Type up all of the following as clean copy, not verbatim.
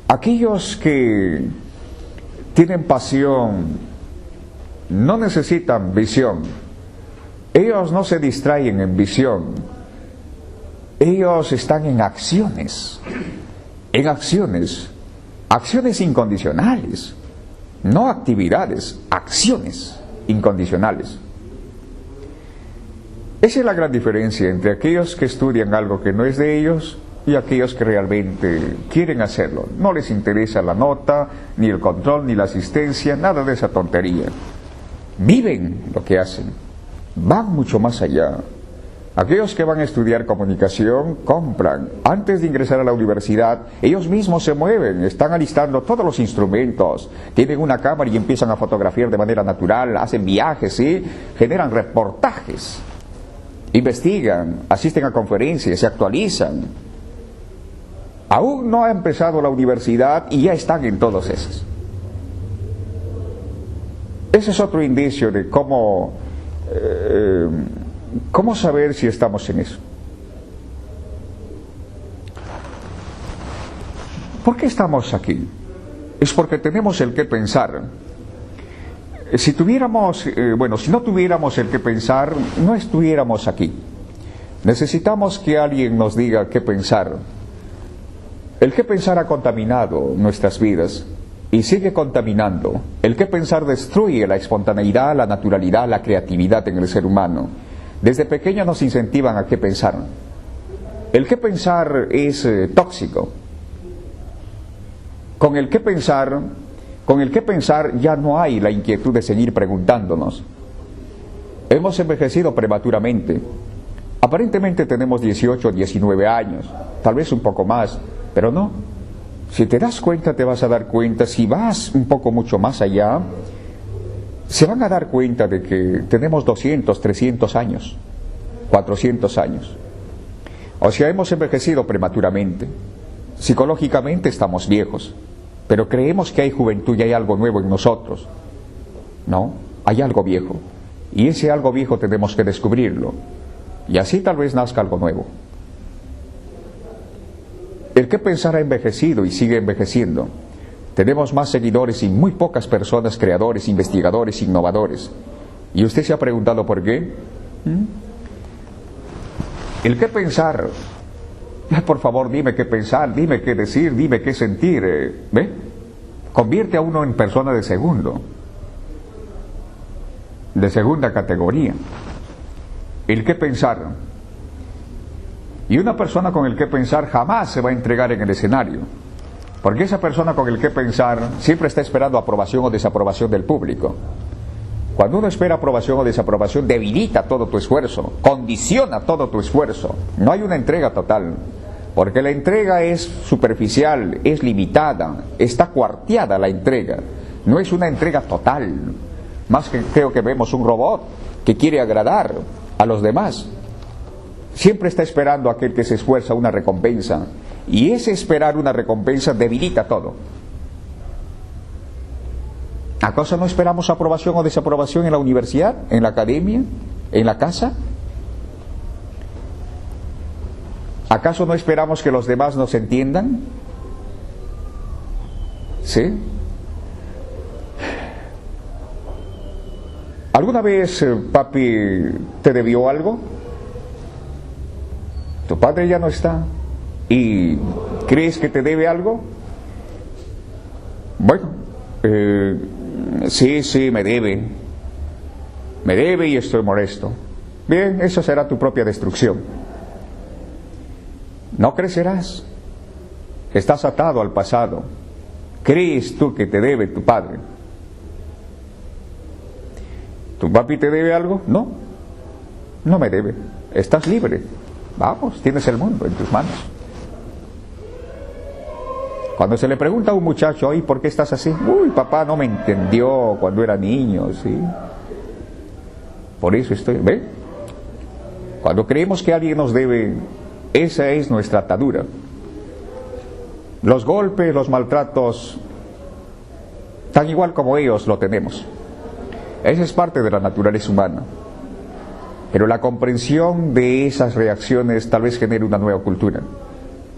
Aquellos que tienen pasión no necesitan visión. Ellos no se distraen en visión. Ellos están en acciones. En acciones. Acciones incondicionales. No actividades, acciones incondicionales. Esa es la gran diferencia entre aquellos que estudian algo que no es de ellos y aquellos que realmente quieren hacerlo. No les interesa la nota, ni el control, ni la asistencia, nada de esa tontería. Viven lo que hacen, van mucho más allá. Aquellos que van a estudiar comunicación compran. Antes de ingresar a la universidad, ellos mismos se mueven, están alistando todos los instrumentos, tienen una cámara y empiezan a fotografiar de manera natural, hacen viajes, ¿sí? Generan reportajes, investigan, asisten a conferencias, se actualizan. Aún no ha empezado la universidad y ya están en todos esos. Ese es otro indicio de cómo saber si estamos en eso. ¿Por qué estamos aquí? Es porque tenemos el que pensar. Si no tuviéramos el que pensar, no estuviéramos aquí. Necesitamos que alguien nos diga qué pensar. El que pensar ha contaminado nuestras vidas y sigue contaminando. El que pensar destruye la espontaneidad, la naturalidad, la creatividad en el ser humano. Desde pequeño nos incentivan a qué pensar. El qué pensar es tóxico. Con el qué pensar ya no hay la inquietud de seguir preguntándonos. Hemos envejecido prematuramente. Aparentemente tenemos 18 o 19 años, tal vez un poco más, pero no. Si te das cuenta, te vas a dar cuenta, si vas un poco mucho más allá, se van a dar cuenta de que tenemos 200, 300 años, 400 años. O sea, hemos envejecido prematuramente. Psicológicamente estamos viejos, pero creemos que hay juventud y hay algo nuevo en nosotros. No, hay algo viejo. Y ese algo viejo tenemos que descubrirlo. Y así tal vez nazca algo nuevo. El que pensar ha envejecido y sigue envejeciendo. Tenemos más seguidores y muy pocas personas creadores, investigadores, innovadores. ¿Y usted se ha preguntado por qué? El que pensar, por favor dime qué pensar, dime qué decir, dime qué sentir, ¿ve? Convierte a uno en persona de segunda categoría. El que pensar. Y una persona con el que pensar jamás se va a entregar en el escenario. Porque esa persona con el que pensar siempre está esperando aprobación o desaprobación del público. Cuando uno espera aprobación o desaprobación, debilita todo tu esfuerzo, condiciona todo tu esfuerzo. No hay una entrega total. Porque la entrega es superficial, es limitada, está cuarteada la entrega. No es una entrega total. Más que creo que vemos un robot que quiere agradar a los demás. Siempre está esperando a aquel que se esfuerza una recompensa. Y ese esperar una recompensa debilita todo. ¿Acaso no esperamos aprobación o desaprobación en la universidad, en la academia, en la casa? ¿Acaso no esperamos que los demás nos entiendan? ¿Sí? ¿Alguna vez papi te debió algo? Tu padre ya no está. ¿Y crees que te debe algo? Bueno, sí, me debe. Me debe y estoy molesto. Bien, eso será tu propia destrucción. No crecerás. Estás atado al pasado. ¿Crees tú que te debe tu padre? ¿Tu papi te debe algo? No, no me debe. Estás libre. Vamos, tienes el mundo en tus manos. Cuando se le pregunta a un muchacho, ¿y por qué estás así? Uy, papá no me entendió cuando era niño, ¿sí? Por eso estoy, ¿ve? Cuando creemos que alguien nos debe, esa es nuestra atadura. Los golpes, los maltratos, tan igual como ellos lo tenemos. Esa es parte de la naturaleza humana. Pero la comprensión de esas reacciones tal vez genere una nueva cultura.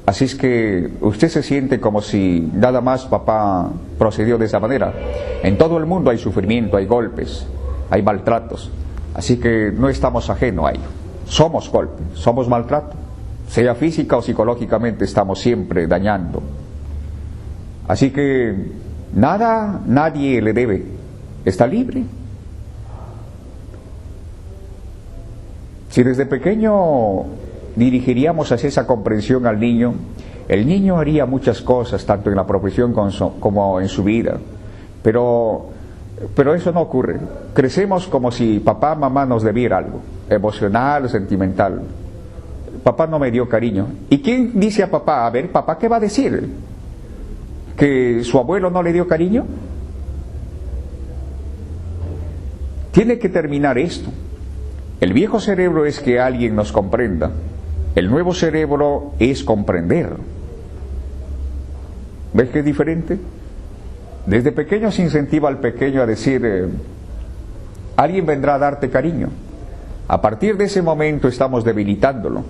Así es que usted se siente como si nada más papá procedió de esa manera. En todo el mundo hay sufrimiento, hay golpes, hay maltratos. Así que no estamos ajenos a ello. Somos golpes, somos maltrato. Sea física o psicológicamente, estamos siempre dañando. Así que nada, nadie le debe. Está libre. Si desde pequeño dirigiríamos hacia esa comprensión al niño, el niño haría muchas cosas, tanto en la profesión como en su vida. Pero eso no ocurre. Crecemos como si papá, mamá nos debiera algo, emocional, sentimental. Papá no me dio cariño. ¿Y quién dice a papá? A ver, papá, ¿qué va a decir? ¿Que su abuelo no le dio cariño? Tiene que terminar esto. El viejo cerebro es que alguien nos comprenda. El nuevo cerebro es comprender. ¿Ves que es diferente? Desde pequeño se incentiva al pequeño a decir, alguien vendrá a darte cariño. A partir de ese momento estamos debilitándolo.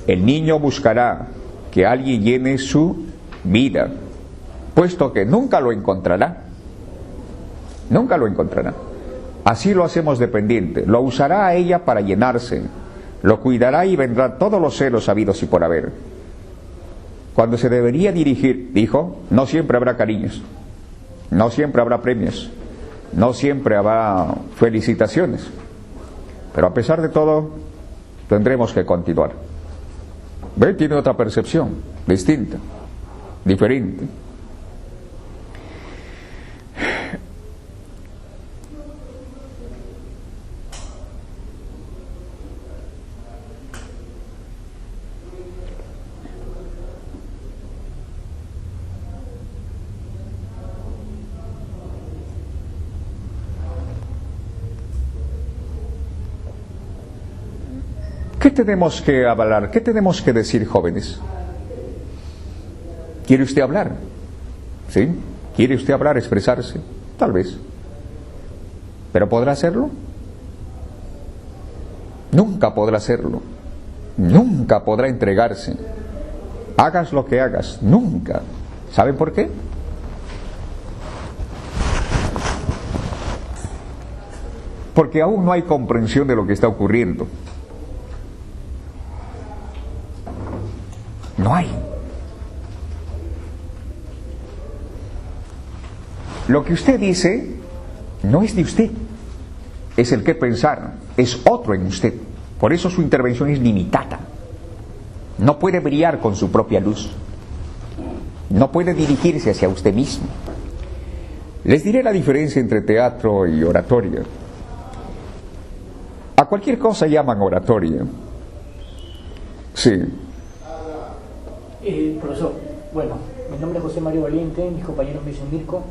El niño buscará que alguien llene su vida, puesto que nunca lo encontrará. Nunca lo encontrará. Así lo hacemos dependiente. Lo usará a ella para llenarse. Lo cuidará y vendrán todos los celos habidos y por haber. Cuando se debería dirigir, dijo, no siempre habrá cariños, no siempre habrá premios, no siempre habrá felicitaciones. Pero a pesar de todo, tendremos que continuar. ¿Ve? Tiene otra percepción, distinta, diferente. ¿Qué tenemos que hablar? ¿Qué tenemos que decir, jóvenes? ¿Quiere usted hablar? ¿Sí? ¿Quiere usted hablar, expresarse? Tal vez. ¿Pero podrá hacerlo? Nunca podrá hacerlo. Nunca podrá entregarse. Hagas lo que hagas, nunca. ¿Saben por qué? Porque aún no hay comprensión de lo que está ocurriendo. No hay. Lo que usted dice no es de usted, es el que pensar, es otro en usted. Por eso su intervención es limitada. No puede brillar con su propia luz. No puede dirigirse hacia usted mismo. Les diré la diferencia entre teatro y oratoria. A cualquier cosa llaman oratoria. Sí. Profesor, bueno, mi nombre es José Mario Valiente, mis compañeros me dicen Mirko.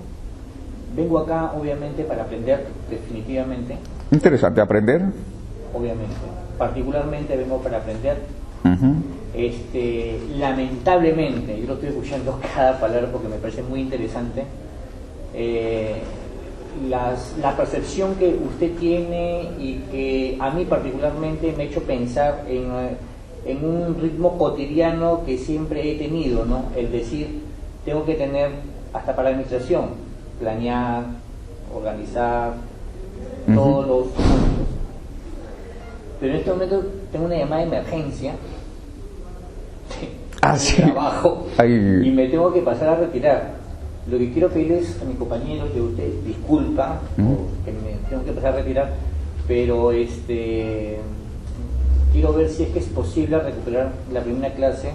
Vengo acá, obviamente, para aprender, definitivamente. Interesante, aprender. Obviamente. Particularmente vengo para aprender. Lamentablemente, yo lo estoy escuchando cada palabra porque me parece muy interesante. La percepción que usted tiene y que a mí particularmente me ha hecho pensar en un ritmo cotidiano que siempre he tenido, ¿no? El decir, tengo que tener, hasta para la administración, planear, organizar, todos los puntos. Pero en este momento tengo una llamada de emergencia de trabajo y me tengo que pasar a retirar. Lo que quiero pedirles a mis compañeros de usted, disculpa, que me tengo que pasar a retirar, pero quiero ver si es que es posible recuperar la primera clase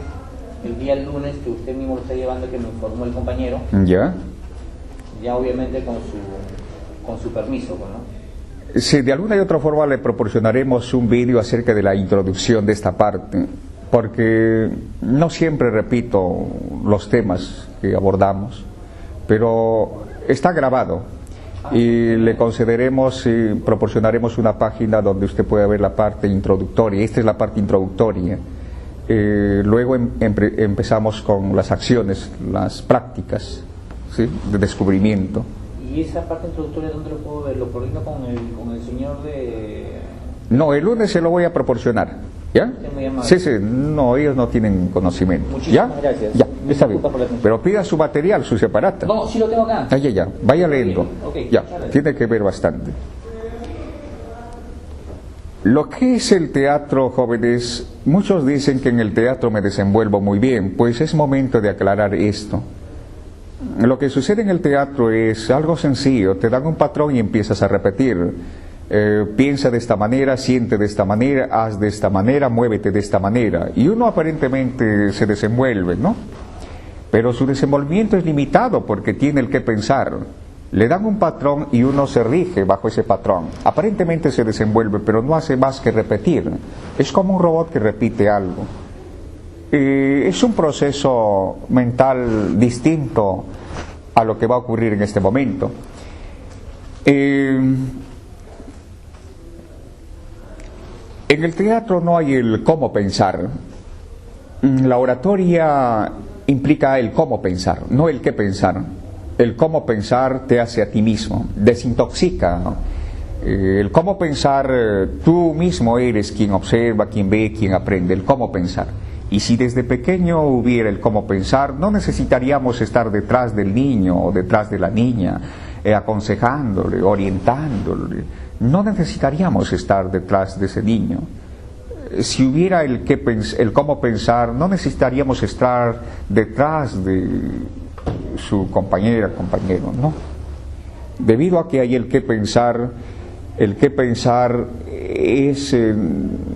el día lunes, que usted mismo lo está llevando, que me informó el compañero. Ya obviamente con su permiso, ¿no? Sí, de alguna y otra forma le proporcionaremos un vídeo acerca de la introducción de esta parte, porque no siempre repito los temas que abordamos, pero está grabado y le concederemos y proporcionaremos una página donde usted pueda ver la parte introductoria. Esta es la parte introductoria. Luego empezamos con las acciones, las prácticas, ¿sí?, de descubrimiento. ¿Y esa parte introductoria dónde lo puedo ver? ¿Lo coordino con el señor de...? No, el lunes se lo voy a proporcionar. ¿Ya? Muy amable. Sí, sí, no, ellos no tienen conocimiento. Muchísimas ¿Ya? gracias. Ya, Me está bien. disculpa por la atención. Pero pida su material, su separata. No, sí lo tengo acá. Ya, ya, vaya leyendo. Ok, Ya, muchas gracias. tiene que ver bastante. Lo que es el teatro, jóvenes, muchos dicen que en el teatro me desenvuelvo muy bien, pues es momento de aclarar esto. Lo que sucede en el teatro es algo sencillo, te dan un patrón y empiezas a repetir. Piensa de esta manera, siente de esta manera, haz de esta manera, muévete de esta manera. Y uno aparentemente se desenvuelve, ¿no? Pero su desenvolvimiento es limitado porque tiene el que pensar. Le dan un patrón y uno se rige bajo ese patrón. Aparentemente se desenvuelve, pero no hace más que repetir. Es como un robot que repite algo. Es un proceso mental distinto a lo que va a ocurrir en este momento. En el teatro no hay el cómo pensar. La oratoria implica el cómo pensar, no el qué pensar. El cómo pensar te hace a ti mismo, desintoxica. El cómo pensar, tú mismo eres quien observa, quien ve, quien aprende, el cómo pensar. Y si desde pequeño hubiera el cómo pensar, no necesitaríamos estar detrás del niño o detrás de la niña, aconsejándole, orientándole. No necesitaríamos estar detrás de ese niño. Si hubiera el cómo pensar, no necesitaríamos estar detrás de su compañera, compañero, no. Debido a que hay el qué pensar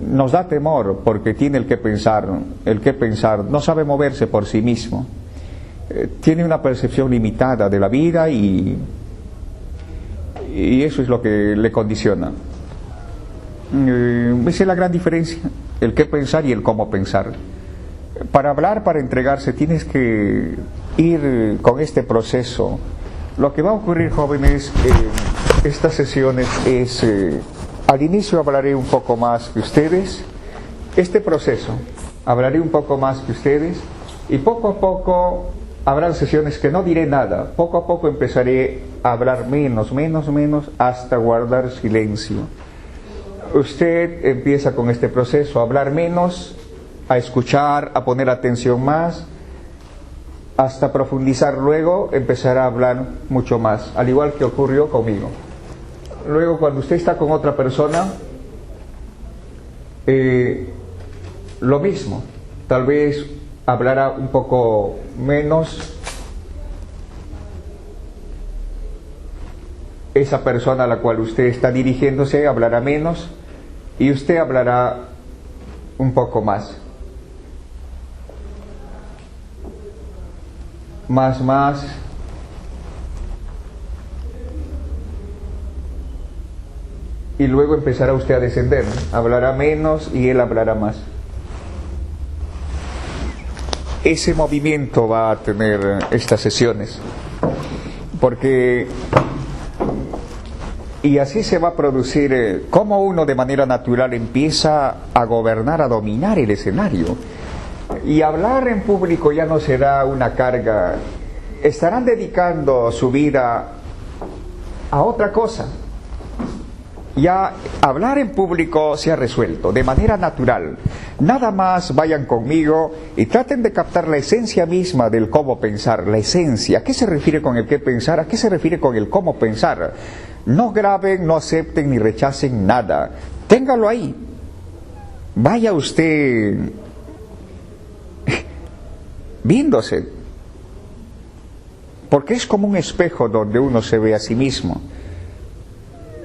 nos da temor porque tiene el qué pensar no sabe moverse por sí mismo, tiene una percepción limitada de la vida y eso es lo que le condiciona. Esa es la gran diferencia, el qué pensar y el cómo pensar. Para hablar, para entregarse, tienes que ir con este proceso. Lo que va a ocurrir, jóvenes, en estas sesiones es, al inicio hablaré un poco más que ustedes, este proceso, hablaré un poco más que ustedes, y poco a poco habrán sesiones que no diré nada, poco a poco empezaré a hablar menos, hasta guardar silencio. Usted empieza con este proceso, a hablar menos, a escuchar, a poner atención más, hasta profundizar, luego empezará a hablar mucho más, al igual que ocurrió conmigo. Luego, cuando usted está con otra persona, lo mismo, tal vez hablará un poco menos, esa persona a la cual usted está dirigiéndose hablará menos y usted hablará un poco más. Más. Y luego empezará usted a descender, hablará menos y él hablará más. Ese movimiento va a tener estas sesiones, porque y así se va a producir cómo uno de manera natural empieza a gobernar, a dominar el escenario. Y hablar en público ya no será una carga, estarán dedicando su vida a otra cosa. Ya hablar en público se ha resuelto de manera natural. Nada más vayan conmigo y traten de captar la esencia misma del cómo pensar, la esencia. ¿A qué se refiere con el qué pensar? ¿A qué se refiere con el cómo pensar? No graben, no acepten ni rechacen nada. Téngalo ahí. Vaya usted viéndose, porque es como un espejo donde uno se ve a sí mismo.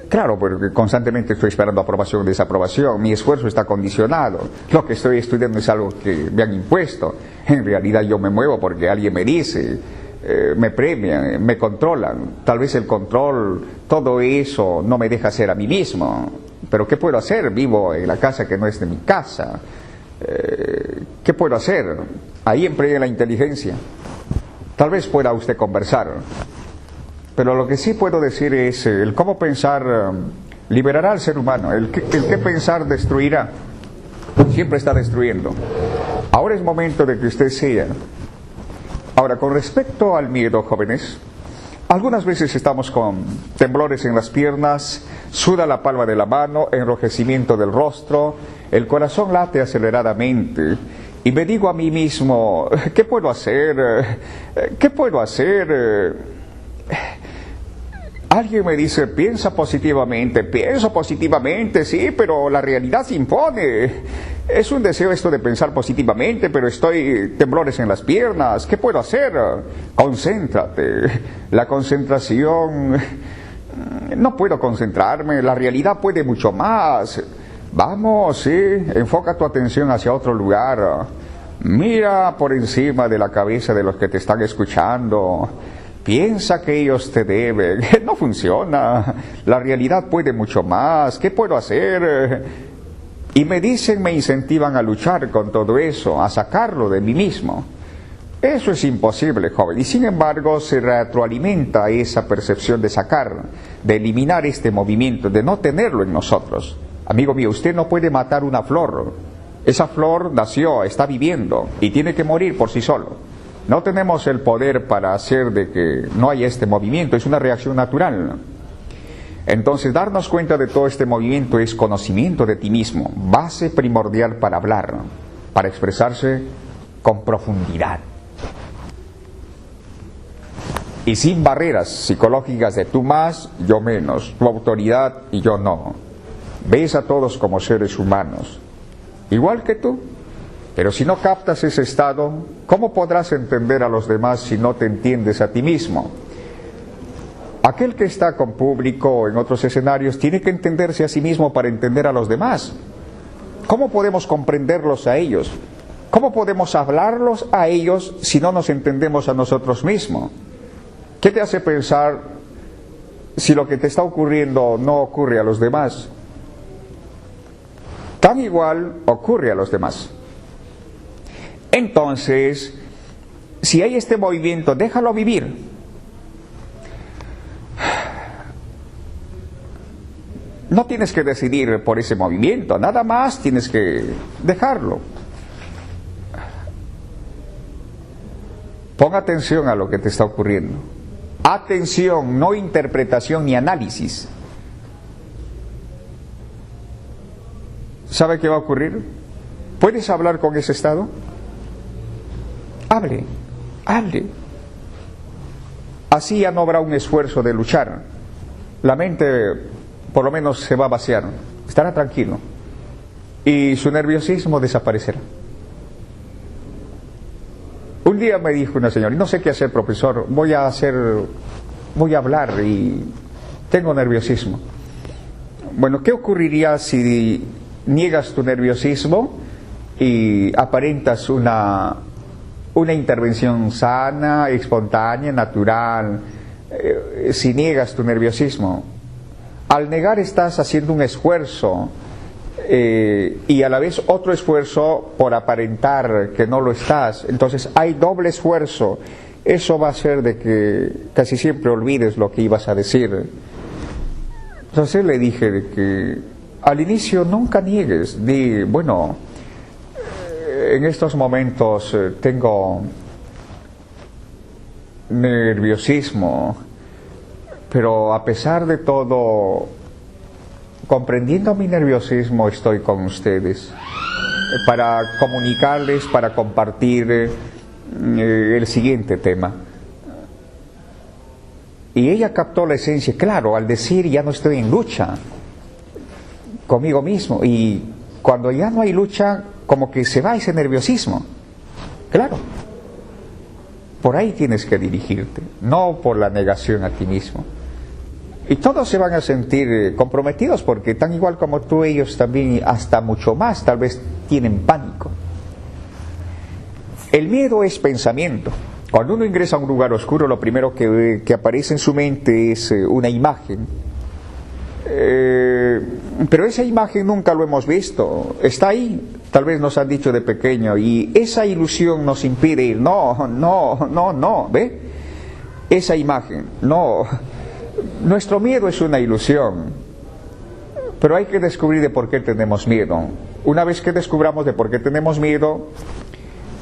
Claro, porque constantemente estoy esperando aprobación o desaprobación, mi esfuerzo está condicionado, lo que estoy estudiando es algo que me han impuesto, en realidad yo me muevo porque alguien me dice, me premian, me controlan, tal vez el control, todo eso no me deja ser a mí mismo, pero ¿qué puedo hacer? Vivo en la casa que no es de mi casa. ¿Qué puedo hacer? Ahí empleé la inteligencia. Tal vez pueda usted conversar, pero lo que sí puedo decir es el cómo pensar liberará al ser humano. El qué pensar destruirá, siempre está destruyendo. Ahora es momento de que usted sea. Ahora, con respecto al miedo, jóvenes, Algunas veces estamos con temblores en las piernas, suda la palma de la mano, enrojecimiento del rostro, el corazón late aceleradamente y me digo a mí mismo, ¿qué puedo hacer? ¿Qué puedo hacer? Alguien me dice, pienso positivamente, sí, pero la realidad se impone. Es un deseo esto de pensar positivamente, pero estoy temblores en las piernas. ¿Qué puedo hacer? Concéntrate. La concentración... No puedo concentrarme, la realidad puede mucho más. Vamos, sí, enfoca tu atención hacia otro lugar. Mira por encima de la cabeza de los que te están escuchando. Piensa que ellos te deben. No funciona. La realidad puede mucho más. ¿Qué puedo hacer? Y me incentivan a luchar con todo eso, a sacarlo de mí mismo. Eso es imposible, joven. Y sin embargo se retroalimenta esa percepción de sacar, de eliminar este movimiento, de no tenerlo en nosotros. Amigo mío, usted no puede matar una flor. Esa flor nació, está viviendo y tiene que morir por sí solo. No tenemos el poder para hacer de que no haya este movimiento, es una reacción natural. Entonces, darnos cuenta de todo este movimiento es conocimiento de ti mismo, base primordial para hablar, para expresarse con profundidad. Y sin barreras psicológicas de tú más, yo menos, tu autoridad y yo no. Ves a todos como seres humanos, igual que tú. Pero si no captas ese estado, ¿cómo podrás entender a los demás si no te entiendes a ti mismo? Aquel que está con público o en otros escenarios tiene que entenderse a sí mismo para entender a los demás. ¿Cómo podemos comprenderlos a ellos? ¿Cómo podemos hablarlos a ellos si no nos entendemos a nosotros mismos? ¿Qué te hace pensar si lo que te está ocurriendo no ocurre a los demás? Tan igual ocurre a los demás. Entonces, si hay este movimiento, déjalo vivir. No tienes que decidir por ese movimiento, nada más tienes que dejarlo. Pon atención a lo que te está ocurriendo. Atención, no interpretación ni análisis. ¿Sabe qué va a ocurrir? ¿Puedes hablar con ese estado? Hable. Así ya no habrá un esfuerzo de luchar. La mente por lo menos se va a vaciar, estará tranquilo y su nerviosismo desaparecerá. Un día me dijo una señora, y no sé qué hacer, profesor, voy a hablar y tengo nerviosismo. Bueno, ¿qué ocurriría si niegas tu nerviosismo y aparentas una intervención sana, espontánea, natural? Si niegas tu nerviosismo, al negar estás haciendo un esfuerzo y a la vez otro esfuerzo por aparentar que no lo estás. Entonces hay doble esfuerzo. Eso va a hacer de que casi siempre olvides lo que ibas a decir. Entonces le dije de que al inicio nunca niegues. Di, bueno, en estos momentos tengo nerviosismo, pero a pesar de todo, comprendiendo mi nerviosismo, estoy con ustedes para comunicarles, para compartir el siguiente tema. Y ella captó la esencia. Claro, al decir ya no estoy en lucha conmigo mismo, y cuando ya no hay lucha, como que se va ese nerviosismo. Claro, por ahí tienes que dirigirte, no por la negación a ti mismo. Y todos se van a sentir comprometidos porque tan igual como tú, ellos también, hasta mucho más, tal vez tienen pánico. El miedo es pensamiento. Cuando uno ingresa a un lugar oscuro, lo primero que aparece en su mente es una imagen. Pero esa imagen nunca lo hemos visto. Está ahí, tal vez nos han dicho de pequeño, y esa ilusión nos impide ir. No, ¿ve? Esa imagen, no. Nuestro miedo es una ilusión, pero hay que descubrir de por qué tenemos miedo. Una vez que descubramos de por qué tenemos miedo,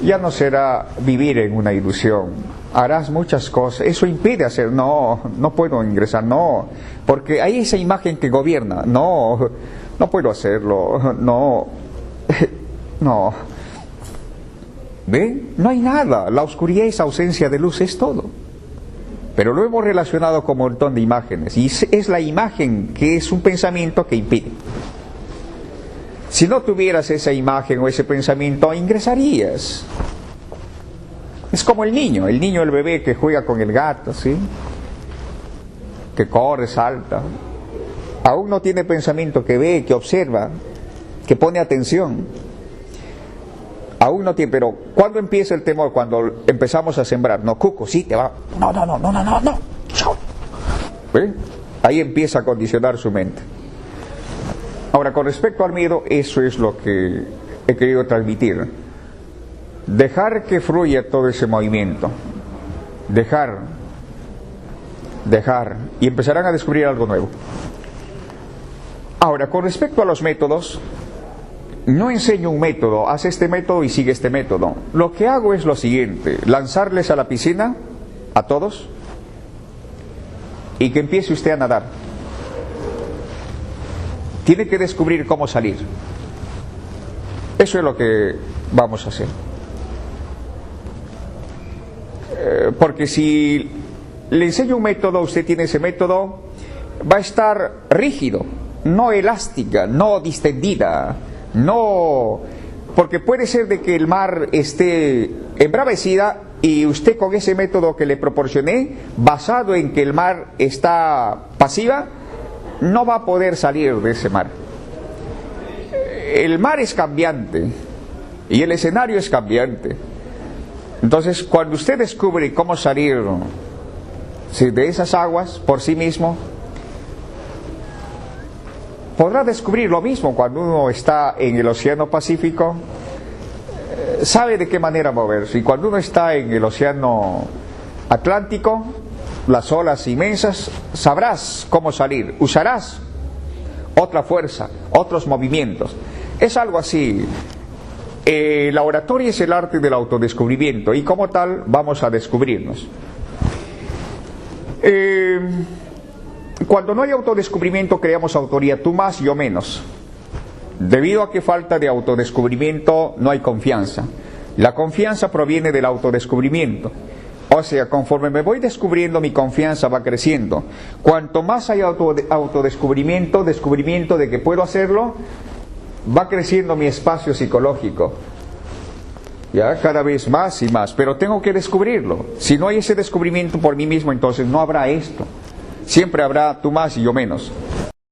ya no será vivir en una ilusión. Harás muchas cosas. Eso impide hacer. No puedo ingresar. No, porque hay esa imagen que gobierna. No puedo hacerlo. No. ¿Ve? No hay nada. La oscuridad es ausencia de luz, es todo. Pero lo hemos relacionado con un montón de imágenes. Y es la imagen que es un pensamiento que impide. Si no tuvieras esa imagen o ese pensamiento, ingresarías. Es como el niño, el bebé que juega con el gato, ¿sí? Que corre, salta. Aún no tiene pensamiento, que ve, que observa, que pone atención. Aún no tiene, pero ¿cuándo empieza el temor? Cuando empezamos a sembrar. No, Cuco, sí, te va. No. ¿Ve? Ahí empieza a condicionar su mente. Ahora, con respecto al miedo, eso es lo que he querido transmitir. Dejar que fluya todo ese movimiento. Dejar. Y empezarán a descubrir algo nuevo. Ahora, con respecto a los métodos, no enseño un método, haz este método y sigue este método. Lo que hago es lo siguiente: lanzarles a la piscina, a todos, y que empiece usted a nadar. Tiene que descubrir cómo salir. Eso es lo que vamos a hacer. Porque si le enseño un método, usted tiene ese método, va a estar rígido, no elástica, no distendida, no... Porque puede ser de que el mar esté embravecida y usted con ese método que le proporcioné, basado en que el mar está pasiva, no va a poder salir de ese mar. El mar es cambiante y el escenario es cambiante. Entonces, cuando usted descubre cómo salir de esas aguas por sí mismo, podrá descubrir lo mismo cuando uno está en el Océano Pacífico, sabe de qué manera moverse. Y cuando uno está en el Océano Atlántico, las olas inmensas, sabrás cómo salir, usarás otra fuerza, otros movimientos. Es algo así. La oratoria es el arte del autodescubrimiento y como tal vamos a descubrirnos. Cuando no hay autodescubrimiento creamos autoría, tú más, yo menos. Debido a que falta de autodescubrimiento no hay confianza. La confianza proviene del autodescubrimiento. O sea, conforme me voy descubriendo, mi confianza va creciendo. Cuanto más hay autodescubrimiento, descubrimiento de que puedo hacerlo, va creciendo mi espacio psicológico. Ya, cada vez más y más. Pero tengo que descubrirlo. Si no hay ese descubrimiento por mí mismo, entonces no habrá esto. Siempre habrá tú más y yo menos.